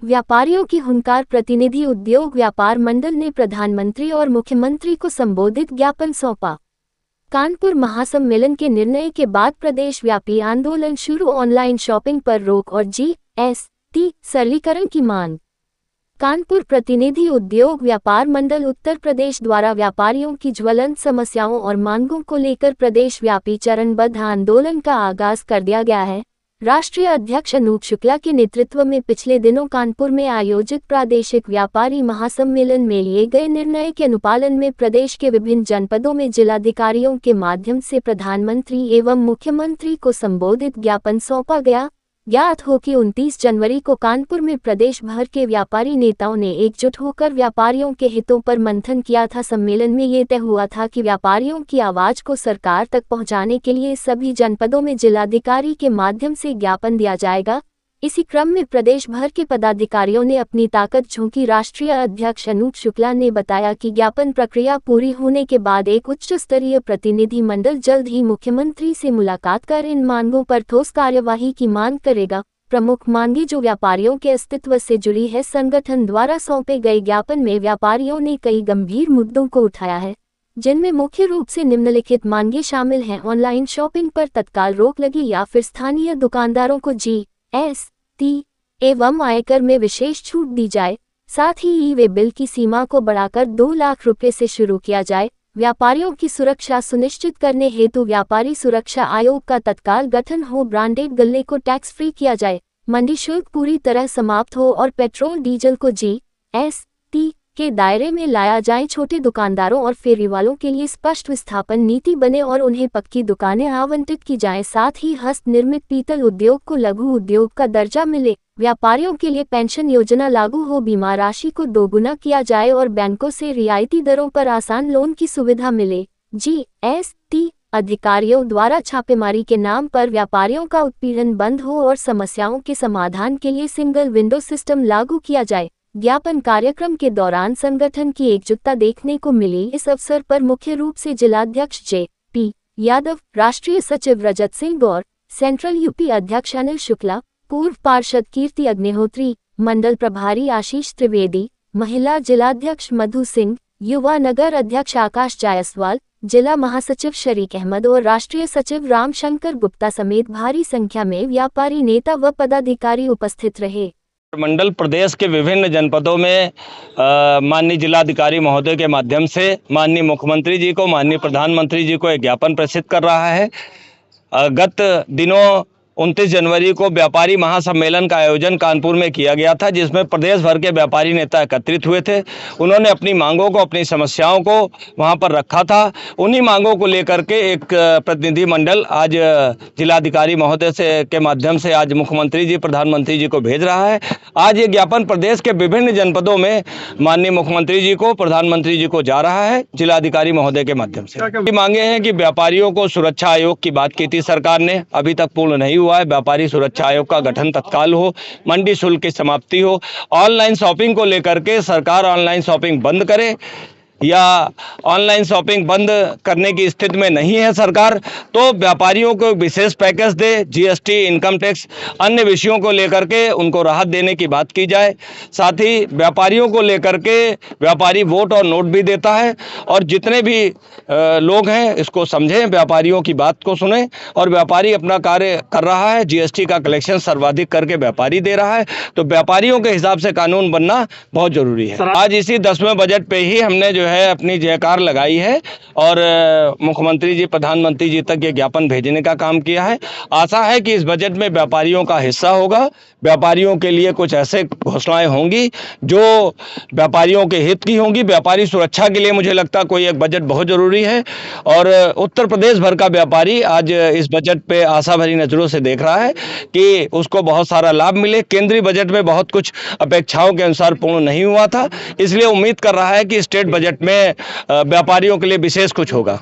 व्यापारियों की हुंकार। प्रतिनिधि उद्योग व्यापार मंडल ने प्रधानमंत्री और मुख्यमंत्री को संबोधित ज्ञापन सौंपा। कानपुर महासम्मेलन के निर्णय के बाद प्रदेश व्यापी आंदोलन शुरू। ऑनलाइन शॉपिंग पर रोक और GST सरलीकरण की मांग। कानपुर प्रतिनिधि उद्योग व्यापार मंडल उत्तर प्रदेश द्वारा व्यापारियों की ज्वलंत समस्याओं और मांगों को लेकर प्रदेश व्यापी चरणबद्ध आंदोलन का आगाज कर दिया गया है। राष्ट्रीय अध्यक्ष अनूप शुक्ला के नेतृत्व में पिछले दिनों कानपुर में आयोजित प्रादेशिक व्यापारी महासम्मेलन में लिए गए निर्णय के अनुपालन में प्रदेश के विभिन्न जनपदों में जिलाधिकारियों के माध्यम से प्रधानमंत्री एवं मुख्यमंत्री को संबोधित ज्ञापन सौंपा गया। ज्ञात हो कि 29 जनवरी को कानपुर में प्रदेश भर के व्यापारी नेताओं ने एकजुट होकर व्यापारियों के हितों पर मंथन किया था। सम्मेलन में ये तय हुआ था कि व्यापारियों की आवाज को सरकार तक पहुंचाने के लिए सभी जनपदों में जिलाधिकारी के माध्यम से ज्ञापन दिया जाएगा। इसी क्रम में प्रदेश भर के पदाधिकारियों ने अपनी ताकत झोंकी। राष्ट्रीय अध्यक्ष अनूप शुक्ला ने बताया कि ज्ञापन प्रक्रिया पूरी होने के बाद एक उच्च स्तरीय प्रतिनिधि मंडल जल्द ही मुख्यमंत्री से मुलाकात कर इन मांगों पर ठोस कार्यवाही की मांग करेगा। प्रमुख मांगे जो व्यापारियों के अस्तित्व से जुड़ी है। संगठन द्वारा सौंपे गए ज्ञापन में व्यापारियों ने कई गंभीर मुद्दों को उठाया है, जिनमें मुख्य रूप से निम्नलिखित मांगे शामिल हैं। ऑनलाइन शॉपिंग पर तत्काल रोक लगे या फिर स्थानीय दुकानदारों को GST एवं आयकर में विशेष छूट दी जाए। साथ ही ई-वे बिल की सीमा को बढ़ाकर 2 लाख रुपए से शुरू किया जाए। व्यापारियों की सुरक्षा सुनिश्चित करने हेतु व्यापारी सुरक्षा आयोग का तत्काल गठन हो। ब्रांडेड गल्ले को टैक्स फ्री किया जाए। मंडी शुल्क पूरी तरह समाप्त हो और पेट्रोल डीजल को GST के दायरे में लाया जाए। छोटे दुकानदारों और फेरी वालों के लिए स्पष्ट विस्थापन नीति बने और उन्हें पक्की दुकानें आवंटित की जाएं। साथ ही हस्त निर्मित पीतल उद्योग को लघु उद्योग का दर्जा मिले। व्यापारियों के लिए पेंशन योजना लागू हो। बीमा राशि को दोगुना किया जाए और बैंकों से रियायती दरों पर आसान लोन की सुविधा मिले। GST अधिकारियों द्वारा छापेमारी के नाम पर व्यापारियों का उत्पीड़न बंद हो और समस्याओं के समाधान के लिए सिंगल विंडो सिस्टम लागू किया जाए। ज्ञापन कार्यक्रम के दौरान संगठन की एकजुटता देखने को मिली। इस अवसर पर मुख्य रूप से जिलाध्यक्ष JP यादव, राष्ट्रीय सचिव रजत सिंह गौर, सेंट्रल यूपी अध्यक्ष अनिल शुक्ला, पूर्व पार्षद कीर्ति अग्निहोत्री, मंडल प्रभारी आशीष त्रिवेदी, महिला जिलाध्यक्ष मधु सिंह, युवा नगर अध्यक्ष आकाश जायसवाल, जिला महासचिव शरीक अहमद और राष्ट्रीय सचिव रामशंकर गुप्ता समेत भारी संख्या में व्यापारी नेता व पदाधिकारी उपस्थित रहे। मंडल प्रदेश के विभिन्न जनपदों में माननीय जिलाधिकारी महोदय के माध्यम से माननीय मुख्यमंत्री जी को, माननीय प्रधानमंत्री जी को एक ज्ञापन प्रेषित कर रहा है। गत दिनों 29 जनवरी को व्यापारी महासम्मेलन का आयोजन कानपुर में किया गया था, जिसमें प्रदेश भर के व्यापारी नेता एकत्रित हुए थे। उन्होंने अपनी मांगों को, अपनी समस्याओं को वहां पर रखा था। उन्हीं मांगों को लेकर के एक प्रतिनिधि मंडल आज जिलाधिकारी महोदय के माध्यम से आज मुख्यमंत्री जी, प्रधानमंत्री जी को भेज रहा है। आज ये ज्ञापन प्रदेश के विभिन्न जनपदों में माननीय मुख्यमंत्री जी को, प्रधानमंत्री जी को जा रहा है जिलाधिकारी महोदय के माध्यम से। मांगे हैं कि व्यापारियों को सुरक्षा आयोग की बात की थी सरकार ने, अभी तक पूर्ण नहीं हुआ है। व्यापारी सुरक्षा आयोग का गठन तत्काल हो, मंडी शुल्क की समाप्ति हो, ऑनलाइन शॉपिंग को लेकर के सरकार ऑनलाइन शॉपिंग बंद करे या ऑनलाइन शॉपिंग बंद करने की स्थिति में नहीं है सरकार, तो व्यापारियों को विशेष पैकेज दे। GST, इनकम टैक्स, अन्य विषयों को लेकर के उनको राहत देने की बात की जाए। साथ ही व्यापारियों को लेकर के व्यापारी वोट और नोट भी देता है और जितने भी लोग हैं इसको समझें, व्यापारियों की बात को सुने और व्यापारी अपना कार्य कर रहा है। GST का कलेक्शन सर्वाधिक करके व्यापारी दे रहा है, तो व्यापारियों के हिसाब से कानून बनना बहुत जरूरी है। आज इसी 10वें बजट पे ही हमने जो है अपनी जयकार लगाई है और मुख्यमंत्री जी, प्रधानमंत्री जी तक ये ज्ञापन भेजने का काम किया है। आशा है कि इस बजट में व्यापारियों का हिस्सा होगा, व्यापारियों के लिए कुछ ऐसे घोषणाएं होंगी जो व्यापारियों के हित की होंगी। व्यापारी सुरक्षा के लिए मुझे लगता है कोई एक बजट बहुत जरूरी है और उत्तर प्रदेश भर का व्यापारी आज इस बजट पे आशा भरी नजरों से देख रहा है कि उसको बहुत सारा लाभ मिले। केंद्रीय बजट में बहुत कुछ अपेक्षाओं के अनुसार पूर्ण नहीं हुआ था, इसलिए उम्मीद कर रहा है कि स्टेट बजट में व्यापारियों के लिए विशेष कुछ होगा।